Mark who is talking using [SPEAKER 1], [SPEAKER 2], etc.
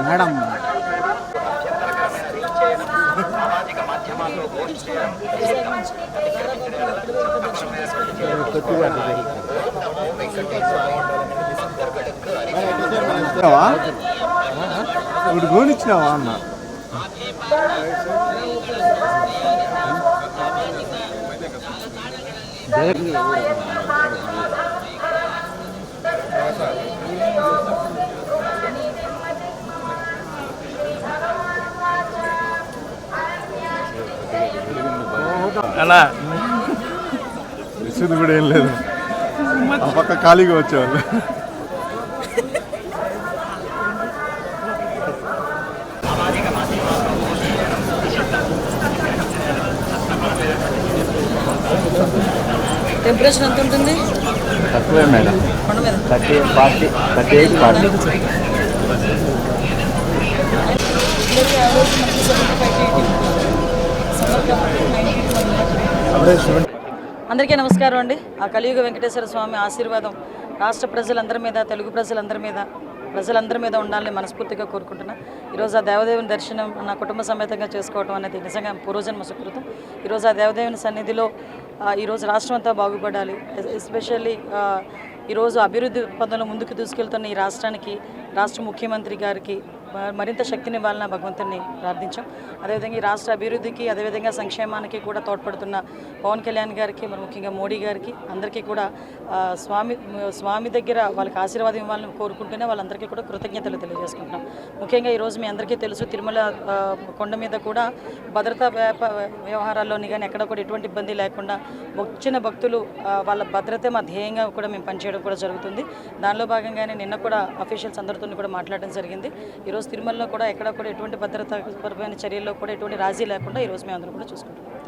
[SPEAKER 1] Madam
[SPEAKER 2] సామాజిక మాధ్యమాల్లో post చేయడం
[SPEAKER 1] ఇప్పుడు గోనిచ్చినావా అన్న
[SPEAKER 3] అలా
[SPEAKER 1] విసుగు కూడా ఏం లేదు ఆ పక్క ఖాళీగా వచ్చేవాళ్ళు.
[SPEAKER 4] టెంపరేచర్ ఎంత ఉంటుంది?
[SPEAKER 1] తక్కువే మేడం, 38-40.
[SPEAKER 4] అందరికీ నమస్కారం అండి. ఆ కలియుగ వెంకటేశ్వర స్వామి ఆశీర్వాదం రాష్ట్ర ప్రజలందరి మీద, తెలుగు ప్రజలందరి మీద ఉండాలని మనస్ఫూర్తిగా కోరుకుంటున్నా. ఈరోజు ఆ దేవదేవుని దర్శనం నా కుటుంబ సమేతంగా చేసుకోవడం అనేది నిజంగా పూర్వజన్మ సుకృతం. ఈరోజు ఆ దేవదేవుని సన్నిధిలో ఈరోజు రాష్ట్రం అంతా బాగుపడాలి. ఎస్పెషల్లీ ఈరోజు అభివృద్ధి పదంలో ముందుకు తీసుకెళ్తున్న ఈ రాష్ట్రానికి, రాష్ట్ర ముఖ్యమంత్రి గారికి మరింత శక్తినివ్వాలని భగవంతుని ప్రార్థించాం. అదేవిధంగా ఈ రాష్ట్ర అభివృద్ధికి, అదేవిధంగా సంక్షేమానికి కూడా తోడ్పడుతున్న పవన్ కళ్యాణ్ గారికి, మరి ముఖ్యంగా మోడీ గారికి అందరికీ కూడా స్వామి దగ్గర వాళ్ళకి ఆశీర్వాదం ఇవ్వాలని కోరుకుంటూనే వాళ్ళందరికీ కూడా కృతజ్ఞతలు తెలియజేసుకుంటున్నాం. ముఖ్యంగా ఈరోజు మీ అందరికీ తెలుసు, తిరుమల కొండ మీద కూడా భద్రతా వ్యవహారాల్లోని కానీ ఎక్కడ కూడా ఎటువంటి ఇబ్బంది లేకుండా వచ్చిన భక్తులు వాళ్ళ భద్రతే మా ధ్యేయంగా కూడా మేము పనిచేయడం కూడా జరుగుతుంది. దానిలో భాగంగానే నిన్న కూడా అఫీషియల్స్ అందరితో కూడా మాట్లాడడం జరిగింది. ఈరోజు తిరుమలలో కూడా ఎక్కడ కూడా ఎటువంటి భద్రతాపరమైన చర్యల్లో కూడా ఎటువంటి రాజీ లేకుండా ఈరోజు మేము అందరూ కూడా చూసుకుంటున్నాం.